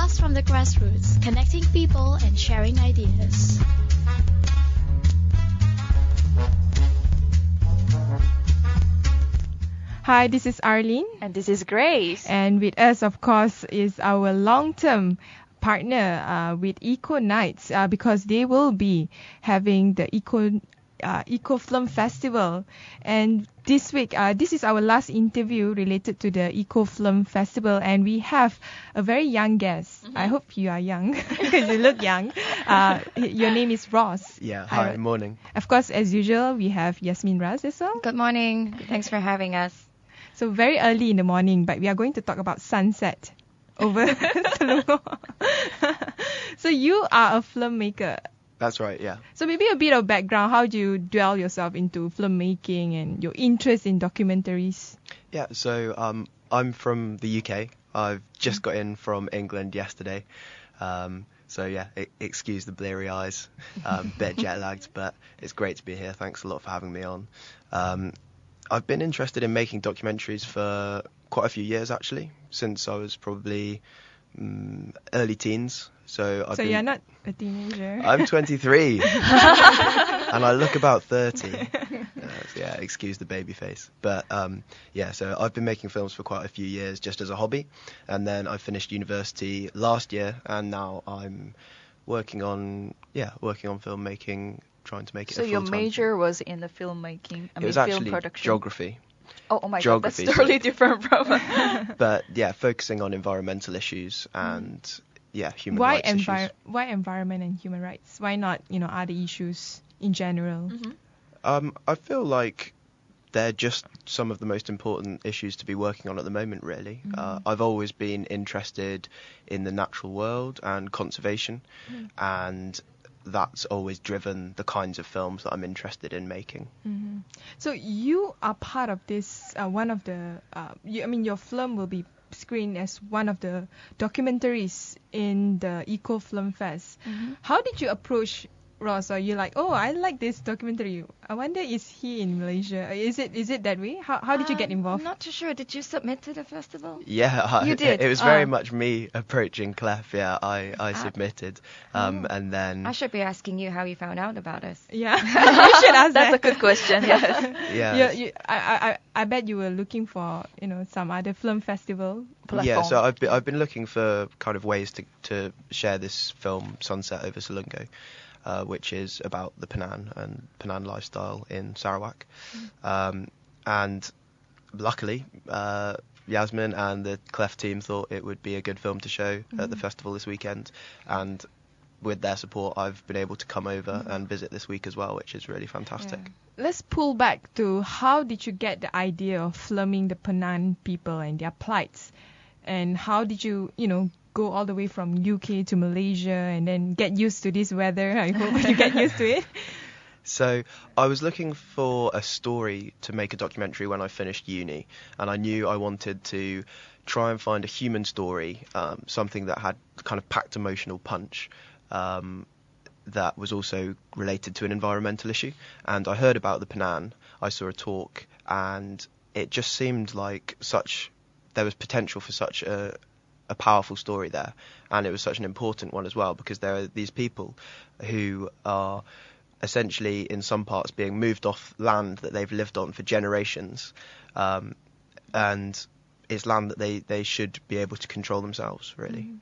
voice from the grassroots, connecting people and sharing ideas. Hi, this is Arlene. And this is Grace. And with us, of course, is our long-term partner with Ecoknights because they will be having the Eco Film Festival. And this week, this is our last interview related to the Eco Film Festival, and we have a very young guest. I hope you are young because you look young. Your name is Ross. Yeah, hi, morning. Of course, as usual, we have Yasmin Raz as well. Good morning. Thanks for having us. So very early in the morning, but we are going to talk about sunset over Selungo. So you are a filmmaker. That's right, yeah. So maybe a bit of background. How do you dwell yourself into filmmaking and your interest in documentaries? Yeah, so I'm from the UK. I've just got in from England yesterday. So yeah, excuse the bleary eyes, bit jet lagged, but it's great to be here. Thanks a lot for having me on. I've been interested in making documentaries for quite a few years actually, since I was probably early teens. So you're not a teenager. I'm 23 and I look about 30. Yeah, excuse the baby face. But yeah, so I've been making films for quite a few years just as a hobby, and then I finished university last year, and now I'm working on filmmaking, trying to make it. So your major was in the filmmaking? It was actually film production. geography. Oh my Geography, God, that's totally different from. But yeah, focusing on environmental issues and human rights issues. Why environment and human rights? Why not other issues in general? I feel like they're just some of the most important issues to be working on at the moment, really. I've always been interested in the natural world and conservation, and that's always driven the kinds of films that I'm interested in making. So you are part of this, one of the, your film will be screened as one of the documentaries in the Eco Film Fest. How did you approach Ross? Are you like, oh, I like this documentary. I wonder, is he in Malaysia? Is it that way? How did you get involved? I'm not too sure. Did you submit to the festival? Yeah, you did. It was very much me approaching Clef. Yeah, I submitted, and then I should be asking you how you found out about us. Yeah, you should ask. That's a good question. Yes. Yeah. I bet you were looking for some other film festival platform. Yeah, so I've been looking for kind of ways to share this film, Sunset over Selungo, which is about the Penang lifestyle in Sarawak. And luckily, Yasmin and the Clef team thought it would be a good film to show at the festival this weekend. And with their support, I've been able to come over and visit this week as well, which is really fantastic. Yeah. Let's pull back to how did you get the idea of filming the Penang people and their plights? And how did you, go all the way from UK to Malaysia and then get used to this weather? I hope you get used to it. So I was looking for a story to make a documentary when I finished uni, and I knew I wanted to try and find a human story, something that had kind of packed emotional punch, that was also related to an environmental issue. And I heard about the Penang, I saw a talk, and it just seemed like there was potential for such a powerful story there, and it was such an important one as well, because there are these people who are essentially in some parts being moved off land that they've lived on for generations, and it's land that they should be able to control themselves, really.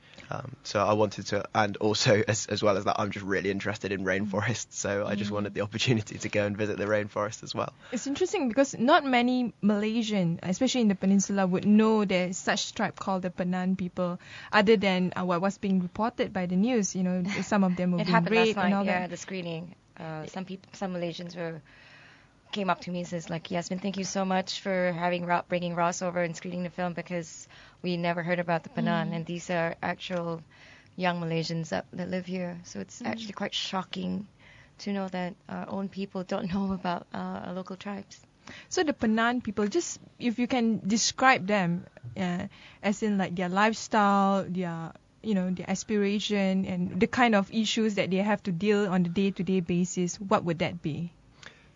So I wanted to, and also as well as that, I'm just really interested in rainforests, so I just wanted the opportunity to go and visit the rainforest as well. It's interesting because not many Malaysian, especially in the peninsula, would know there's such tribe called the Penang people, other than what was being reported by the news. Some of them were being raped and all that. Yeah, the screening. Some Malaysians came up to me and says, like, Yasmin, thank you so much for bringing Ross over and screening the film, because we never heard about the Penang, and these are actual young Malaysians that live here. So it's actually quite shocking to know that our own people don't know about our local tribes. So the Penang people, just if you can describe them, as in like their lifestyle, their aspiration, and the kind of issues that they have to deal on a day-to-day basis, what would that be?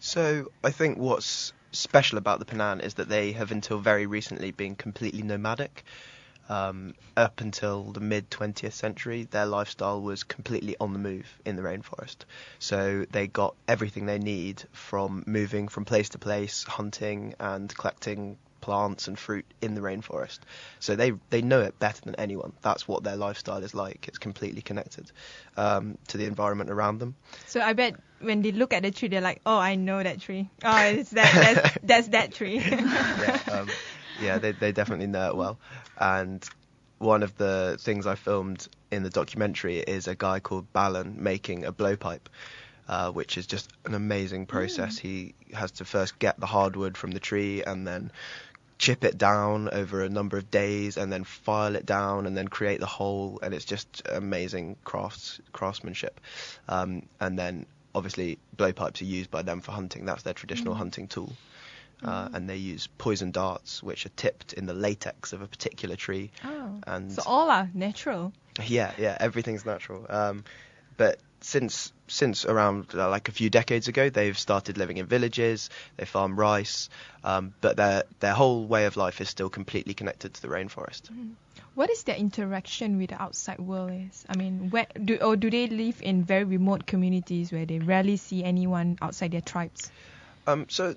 So I think what's special about the Penang is that they have until very recently been completely nomadic. Up until the mid 20th century, their lifestyle was completely on the move in the rainforest. So they got everything they need from moving from place to place, hunting and collecting plants and fruit in the rainforest. So they know it better than anyone. That's what their lifestyle is like. It's completely connected to the environment around them. So I bet when they look at the tree, they're like, oh, I know that tree. Oh, it's that's that tree. Yeah, they definitely know it well. And one of the things I filmed in the documentary is a guy called Balan making a blowpipe, which is just an amazing process. He has to first get the hardwood from the tree and then chip it down over a number of days and then file it down and then create the hole, and it's just amazing craftsmanship. And then obviously blowpipes are used by them for hunting. That's their traditional hunting tool. And they use poison darts, which are tipped in the latex of a particular tree. Oh, and so all are natural. Yeah, everything's natural. But since around like a few decades ago, they've started living in villages. They farm rice, but their whole way of life is still completely connected to the rainforest. What is their interaction with the outside world is? I mean, do they live in very remote communities where they rarely see anyone outside their tribes? So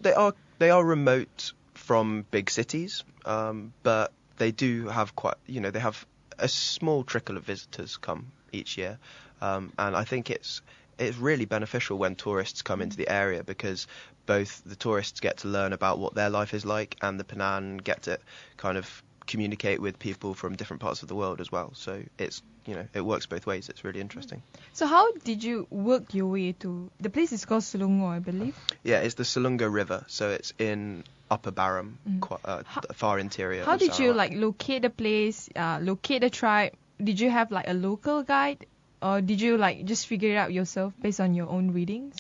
they are remote from big cities, but they do have they have a small trickle of visitors come each year, and I think it's really beneficial when tourists come into the area, because both the tourists get to learn about what their life is like, and the Penan get to kind of communicate with people from different parts of the world as well. So it's it works both ways. It's really interesting. So how did you work your way to the place? Is called Selungo, I believe. Yeah, it's the Selungo River, so it's in Upper Baram, quite far interior. How of did you Sarawak. locate the place, locate the tribe? Did you have a local guide, or did you just figure it out yourself based on your own readings?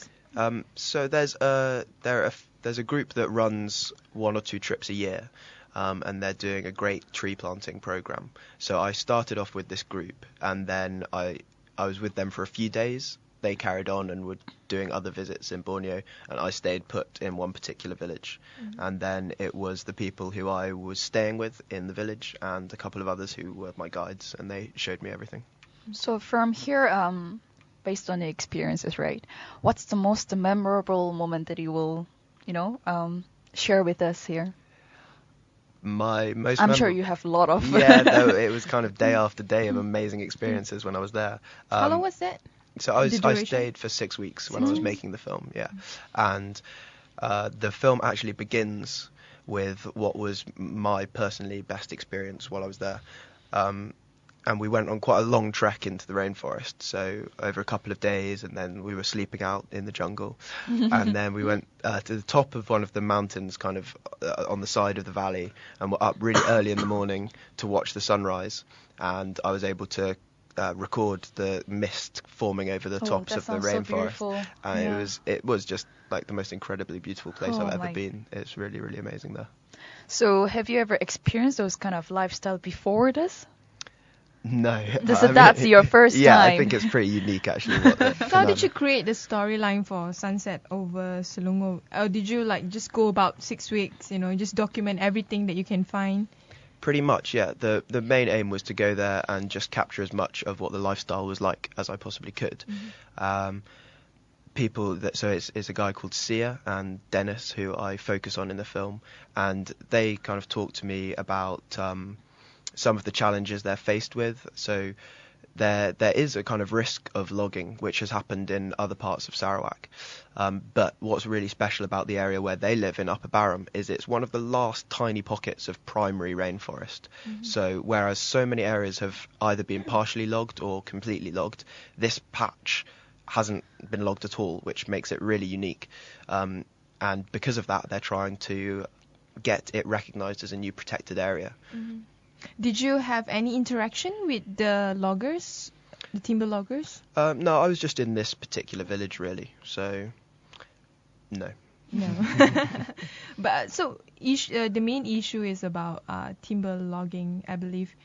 So there's a group that runs 1 or 2 trips a year. And they're doing a great tree planting program. So I started off with this group, and then I was with them for a few days. They carried on and were doing other visits in Borneo, and I stayed put in one particular village. And then it was the people who I was staying with in the village and a couple of others who were my guides, and they showed me everything. So from here, based on the experiences, right, what's the most memorable moment that you will, share with us here? My most I'm sure you have a lot of. Yeah, no, it was kind of day after day of amazing experiences when I was there. How long was that? So I stayed for 6 weeks when I was making the film, and the film actually begins with what was my personally best experience while I was there. And we went on quite a long trek into the rainforest, so over a couple of days, and then we were sleeping out in the jungle. And then we went to the top of one of the mountains, kind of on the side of the valley, and were up really early in the morning to watch the sunrise. And I was able to record the mist forming over the tops of the rainforest. So and it was just like the most incredibly beautiful place I've ever been. It's really, really amazing there. So have you ever experienced those kind of lifestyle before this? No. That's your first time. Yeah, I think it's pretty unique actually. So how did you create the storyline for Sunset over Selungo? Or did you just go about 6 weeks, just document everything that you can find? Pretty much, yeah. The main aim was to go there and just capture as much of what the lifestyle was like as I possibly could. It's a guy called Sia and Dennis who I focus on in the film, and they kind of talk to me about some of the challenges they're faced with. So there is a kind of risk of logging, which has happened in other parts of Sarawak. But what's really special about the area where they live in Upper Baram is it's one of the last tiny pockets of primary rainforest. So whereas so many areas have either been partially logged or completely logged, this patch hasn't been logged at all, which makes it really unique. And because of that, they're trying to get it recognised as a new protected area. Did you have any interaction with the loggers, the timber loggers? No, I was just in this particular village, really. So, no. No. But so the main issue is about timber logging, I believe.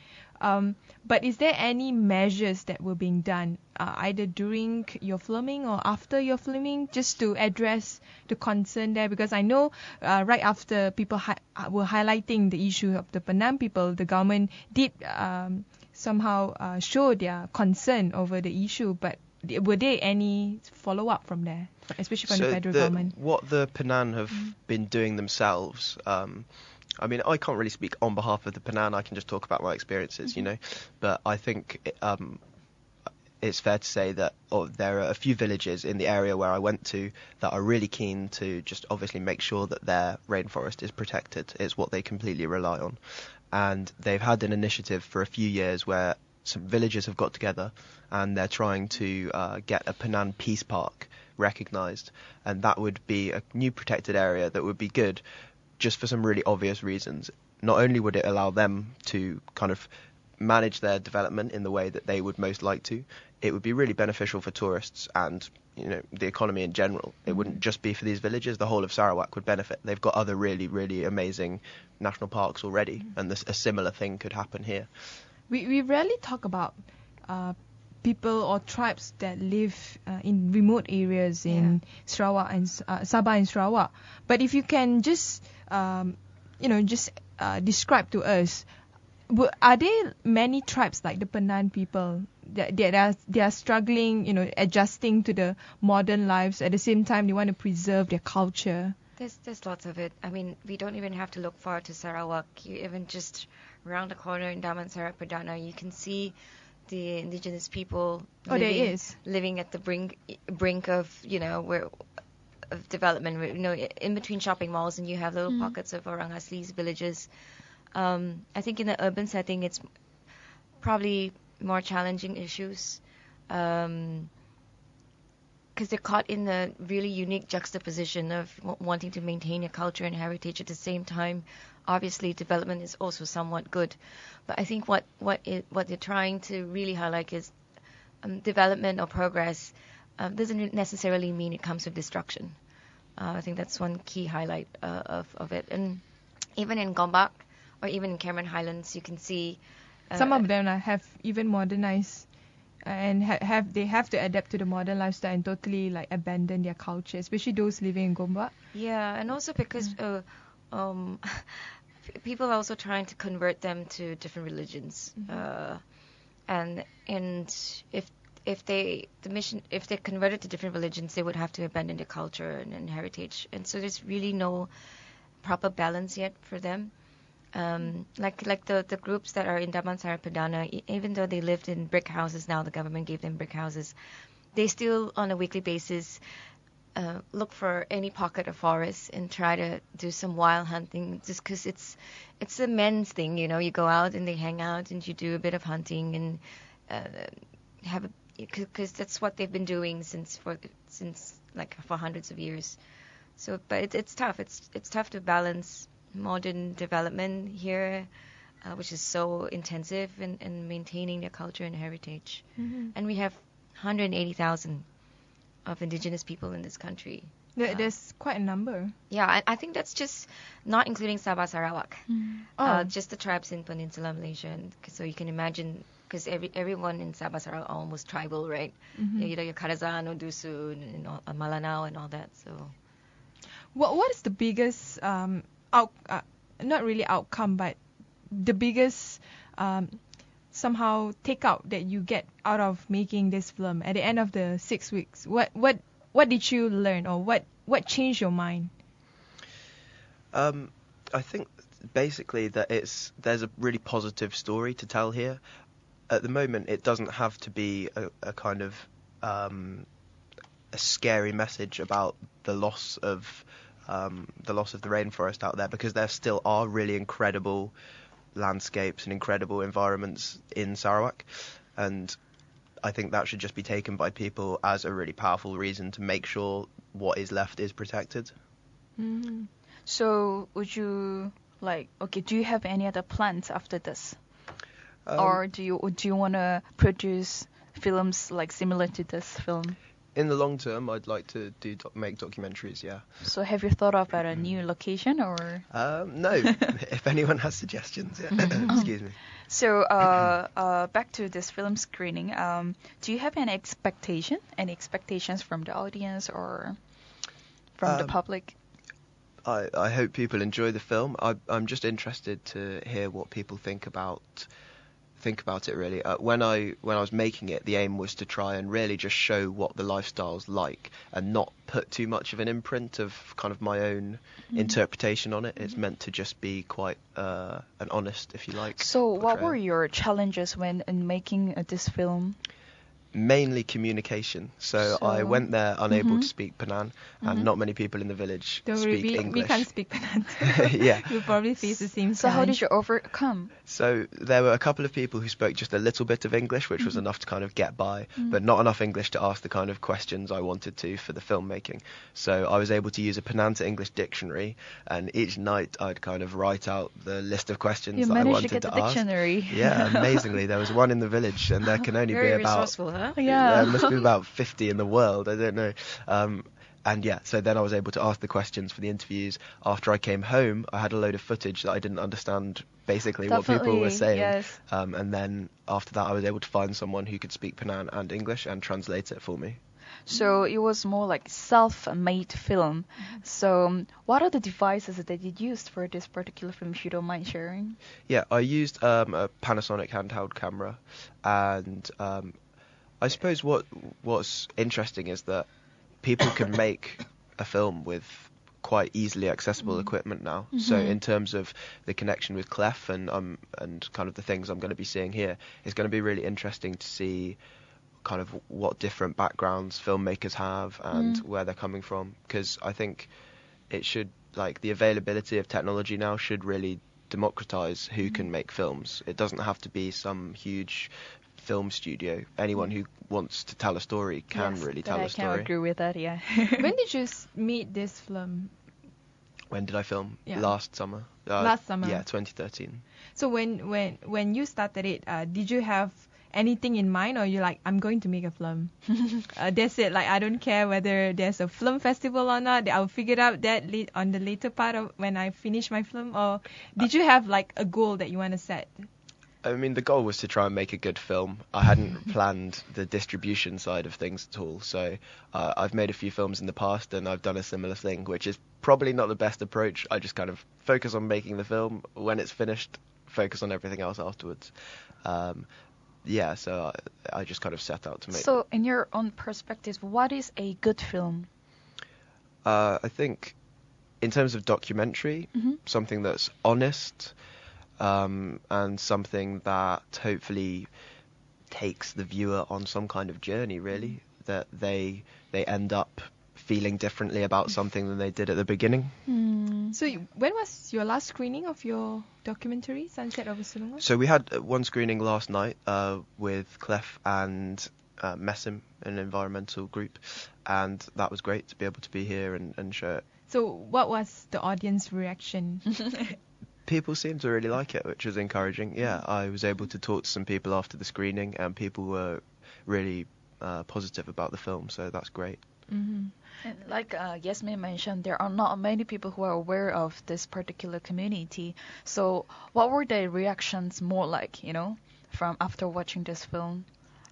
But is there any measures that were being done either during your filming or after your filming just to address the concern there? Because I know right after people were highlighting the issue of the Penang people, the government did somehow show their concern over the issue, but were there any follow-up from there, especially from the federal government? What the Penang have been doing themselves, I mean, I can't really speak on behalf of the Penang. I can just talk about my experiences, you know. But I think it's fair to say that there are a few villages in the area where I went to that are really keen to just obviously make sure that their rainforest is protected. It's what they completely rely on. And they've had an initiative for a few years where some villages have got together and they're trying to get a Penang Peace Park recognised. And that would be a new protected area that would be good just for some really obvious reasons. Not only would it allow them to kind of manage their development in the way that they would most like to, it would be really beneficial for tourists and, you know, the economy in general. It wouldn't just be for these villages. The whole of Sarawak would benefit. They've got other really, really amazing national parks already, and a similar thing could happen here. We rarely talk about people or tribes that live in remote areas in Sarawak and Sabah and Sarawak. But if you can just describe to us, are there many tribes like the Penang people that are struggling, you know, adjusting to the modern lives, at the same time they want to preserve their culture? There's lots of it. I mean, we don't even have to look far to Sarawak. You even just around the corner in Damansara Perdana, you can see the indigenous people living at the brink of, you know, of development, you know, in between shopping malls, and you have little pockets of Orang Asli's villages. I think in the urban setting, it's probably more challenging issues because they're caught in the really unique juxtaposition of wanting to maintain a culture and heritage at the same time. Obviously, development is also somewhat good, but I think what they're trying to really highlight is development or progress doesn't necessarily mean it comes with destruction. I think that's one key highlight of it. And even in Gombak or even in Cameron Highlands, you can see some of them have even modernized and they have to adapt to the modern lifestyle and totally like abandon their culture, especially those living in Gombak. Yeah, and also because people are also trying to convert them to different religions, and if they're converted to different religions, they would have to abandon their culture and heritage, and so there's really no proper balance yet for them. Like the groups that are in Damansara Perdana, even though they lived in brick houses, now the government gave them brick houses, they still on a weekly basis look for any pocket of forest and try to do some wild hunting, just because it's a men's thing, you know. You go out and they hang out and you do a bit of hunting and because that's what they've been doing since for hundreds of years. So, but it's tough. It's tough to balance modern development here, which is so intensive, and maintaining their culture and heritage. And we have 180,000 of indigenous people in this country. There's quite a number. Yeah, I think that's just not including Sabah Sarawak. Just the tribes in Peninsular Malaysia. And so you can imagine, because everyone in Sabah Sarawak are almost tribal, right? You know, your Karazan or Dusun and Malanao and all that. So, what is the biggest not really outcome, but the biggest somehow takeout that you get out of making this film at the end of the 6 weeks? What did you learn, or what changed your mind? I think basically that there's a really positive story to tell here. At the moment, it doesn't have to be a kind of a scary message about the loss of the rainforest out there, because there still are really incredible landscapes and incredible environments in Sarawak, and I think that should just be taken by people as a really powerful reason to make sure what is left is protected. So would you do you have any other plans after this? Or do you want to produce films like similar to this film? In the long term, I'd like to make documentaries. Yeah. So have you thought about a new location or? No. If anyone has suggestions, yeah. Excuse me. So back to this film screening. Do you have any expectations from the audience or from the public? I hope people enjoy the film. I'm just interested to hear what people think about it really. When I was making it, the aim was to try and really just show what the lifestyle's like and not put too much of an imprint of kind of my own interpretation on it. It's meant to just be quite an honest, if you like. So what portrayal. were your challenges when in making this film? Mainly communication. So I went there unable to speak Penang, and not many people in the village speak English. We can't speak Penang. Yeah. We'll probably face the same So how challenge. did you overcome? So there were a couple of people who spoke just a little bit of English, which was enough to kind of get by, but not enough English to ask the kind of questions I wanted to for the filmmaking. So I was able to use a Penang to English dictionary, and each night I'd kind of write out the list of questions You that I managed wanted to get to the ask. dictionary. Yeah, amazingly. There was one in the village, and there can only Very be about... resourceful, huh? Yeah. There must be about 50 in the world, I don't know. And yeah, so then I was able to ask the questions for the interviews. After I came home, I had a load of footage that I didn't understand basically what people were Definitely, saying. yes. And then after that, I was able to find someone who could speak Penang and English and translate it for me. So it was more like self-made film. So what are the devices that you used for this particular film, if you don't mind sharing? Yeah, I used a Panasonic handheld camera, and I suppose what's interesting is that people can make a film with quite easily accessible equipment now. So in terms of the connection with Clef and kind of the things I'm going to be seeing here, it's going to be really interesting to see kind of what different backgrounds filmmakers have and where they're coming from, because I think it should, like, the availability of technology now should really democratize who can make films. It doesn't have to be some huge film studio. Anyone who wants to tell a story can really tell a I story. can agree with that, yeah. When did you meet this film? When did I film? Yeah. Last summer. Last summer. Yeah, 2013. So when you started it, did you have anything in mind, or you're like, I'm going to make a film? That's it. Like, I don't care whether there's a film festival or not. I'll figure it out that on the later part of when I finish my film. Or did you have like a goal that you want to set? I mean, the goal was to try and make a good film. I hadn't planned the distribution side of things at all. So I've made a few films in the past, and I've done a similar thing, which is probably not the best approach. I just kind of focus on making the film. When it's finished, focus on everything else afterwards. Yeah, so I just kind of set out to make. So in your own perspective, what is a good film? I think in terms of documentary, something that's honest, and something that hopefully takes the viewer on some kind of journey, really, that they end up feeling differently about something than they did at the beginning. So when was your last screening of your documentary, Sunset over Selungo? So we had one screening last night with Clef and Messim, an environmental group, and that was great to be able to be here and show it. So what was the audience reaction? People seemed to really like it, which was encouraging. Yeah, I was able to talk to some people after the screening, and people were really positive about the film, so that's great. And like Yasmin mentioned, there are not many people who are aware of this particular community. So what were their reactions more like, from after watching this film?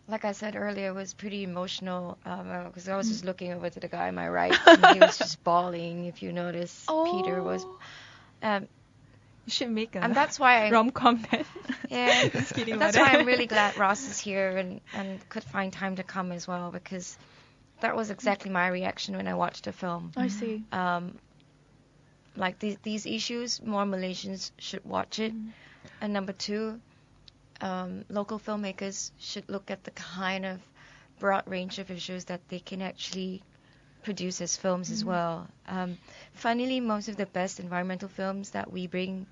Like I said earlier, it was pretty emotional because I was just looking over to the guy on my right, and he was just bawling. If you notice, Peter was. You should make a And that's why rom-com then. Yeah, Just kidding that's about why that. I'm really glad Ross is here and could find time to come as well, because that was exactly my reaction when I watched the film. I see. Like these issues, more Malaysians should watch it. And number two, local filmmakers should look at the kind of broad range of issues that they can actually produce as films as well. Funnily, most of the best environmental films that we bring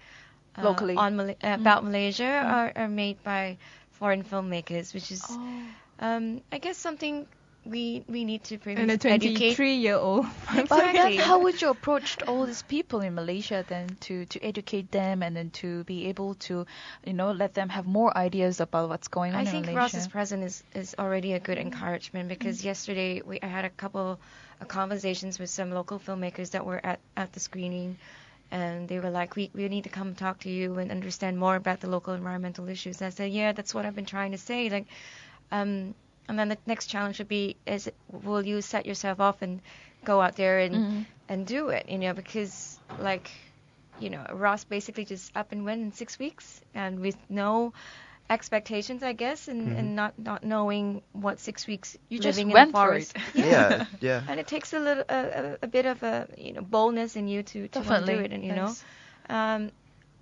Locally. on about Malaysia are made by foreign filmmakers, which is, I guess, something we need to pretty And a much educate. 23-year-old. But then Exactly. how would you approach all these people in Malaysia then to educate them and then to be able to, let them have more ideas about what's going on I in think Malaysia? Ross's presence is already a good encouragement because yesterday I had a couple of conversations with some local filmmakers that were at the screening, and they were like, we need to come talk to you and understand more about the local environmental issues. I said, yeah, that's what I've been trying to say. Like, and then the next challenge would be, will you set yourself off and go out there and do it, because like, Ross basically just up and went in 6 weeks and with no expectations, I guess, and not knowing what 6 weeks You living just in went the for forest. it. Yeah. And it takes a bit of a boldness in you to want to do Definitely. it, and Yes.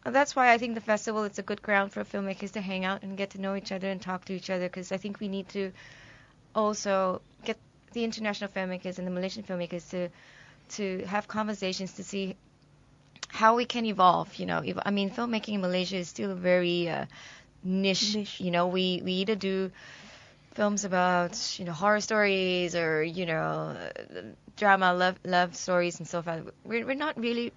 that's why I think the festival is a good ground for filmmakers to hang out and get to know each other and talk to each other, because I think we need to also get the international filmmakers and the Malaysian filmmakers to have conversations to see how we can evolve. I mean, filmmaking in Malaysia is still very niche. Niche. We either do films about horror stories or drama love stories and so forth. We're not really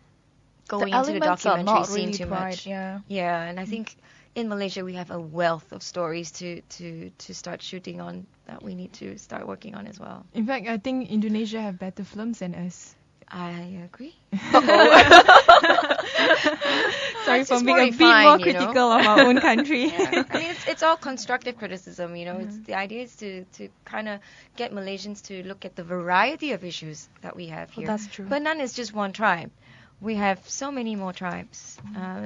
going into the elements are documentary not scene really too bright, much. yeah. And I think in Malaysia we have a wealth of stories to start shooting on that we need to start working on as well. In fact, I think Indonesia have better films than us. I agree. Sorry It's for just being more a bit refined, more critical of our own country. Yeah. I mean, it's all constructive criticism, It's the idea is to kind of get Malaysians to look at the variety of issues that we have here. that's true. But is just one tribe. We have so many more tribes.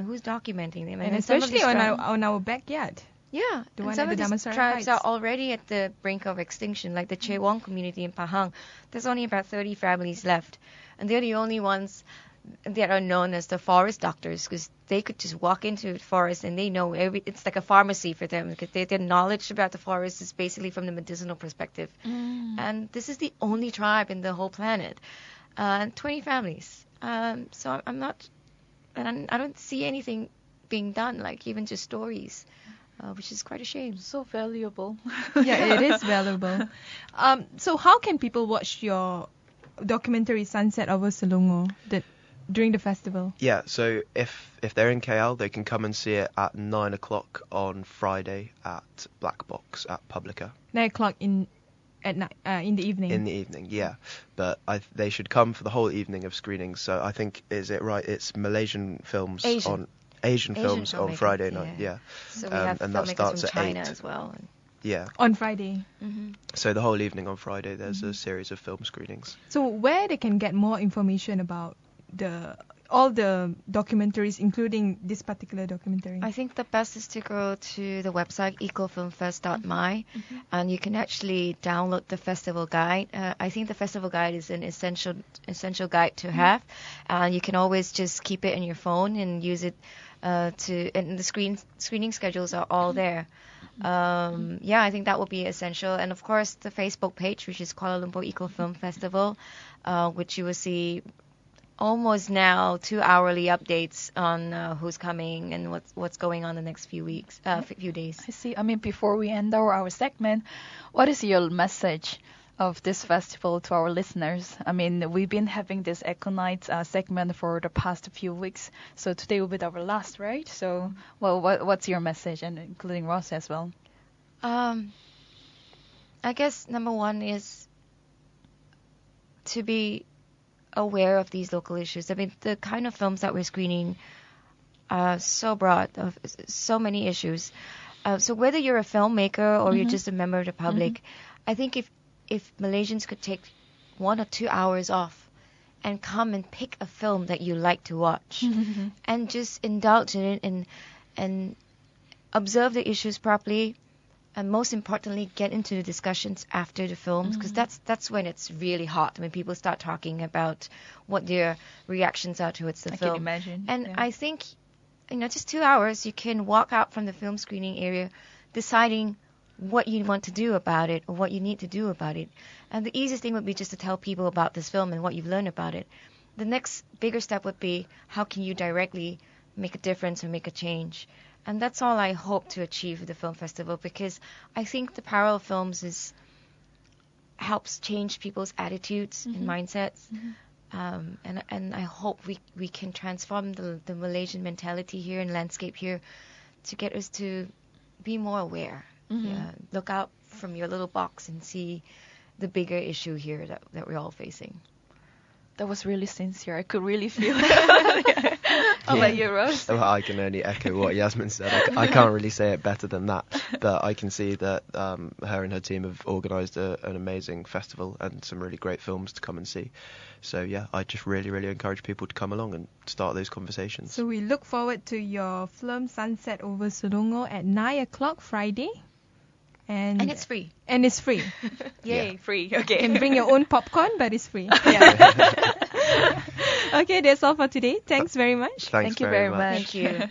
Who's documenting them? And then some of especially these on our backyard. Yeah, The and one some at of the these Damansara tribes are Heights. already at the brink of extinction, like the Chewong community in Pahang. There's only about 30 families left, and they're the only ones that are known as the forest doctors, because they could just walk into the forest and they know it's like a pharmacy for them, because their knowledge about the forest is basically from the medicinal perspective. And this is the only tribe in the whole planet, 20 families. So I'm not, and I don't see anything being done, like even just stories, which is quite a shame. So valuable. Yeah, it is valuable. So how can people watch your documentary Sunset over Selungo during the festival? Yeah, so if they're in KL, they can come and see it at 9 o'clock on Friday at Black Box at Publica. 9 o'clock at night, in the evening. In the evening, yeah. But they should come for the whole evening of screenings. So I think, is it right? It's Malaysian films Asian films on filmmakers, Friday night, yeah. So we have and that filmmakers starts from at China 8. as well. Yeah. On Friday. So the whole evening on Friday, there's a series of film screenings. So where they can get more information about all the documentaries, including this particular documentary? I think the best is to go to the website ecofilmfest.my, and you can actually download the festival guide. I think the festival guide is an essential guide to have, and you can always just keep it in your phone and use it and the screening schedules are all there. I think that will be essential. And of course the Facebook page, which is Kuala Lumpur Eco Film Festival, which you will see almost now 2 hourly updates on who's coming and what's going on the next few weeks, few days. I see. I mean, before we end our segment, what is your message of this festival to our listeners? I mean, we've been having this Ecoknights segment for the past few weeks, so today will be our last, right? So, well, what's your message, and including Ross as well? I guess number one is to be aware of these local issues. I mean, the kind of films that we're screening are so broad, of so many issues. So whether you're a filmmaker or you're just a member of the public, I think if Malaysians could take 1 or 2 hours off and come and pick a film that you like to watch and just indulge in it and observe the issues properly, and most importantly, get into the discussions after the films, because that's when it's really hot, when people start talking about what their reactions are towards the film. I can imagine. And yeah. I think, just 2 hours, you can walk out from the film screening area deciding what you want to do about it or what you need to do about it. And the easiest thing would be just to tell people about this film and what you've learned about it. The next bigger step would be, how can you directly make a difference or make a change? And that's all I hope to achieve with the film festival, because I think the parallel films is helps change people's attitudes and mindsets. And I hope we can transform the Malaysian mentality here and landscape here to get us to be more aware. Yeah, look out from your little box and see the bigger issue here that we're all facing. That was really sincere. I could really feel it. How about you, Rose? Well, I can only echo what Yasmin said. I can't really say it better than that. But I can see that her and her team have organised an amazing festival and some really great films to come and see. So yeah, I just really, really encourage people to come along and start those conversations. So we look forward to your film Sunset over Selungo at 9 o'clock Friday. And it's free. And it's free. Yay, free. Okay. You can bring your own popcorn, but it's free. Okay, that's all for today. Thanks very much. Thanks Thank you very much. much. Thank you.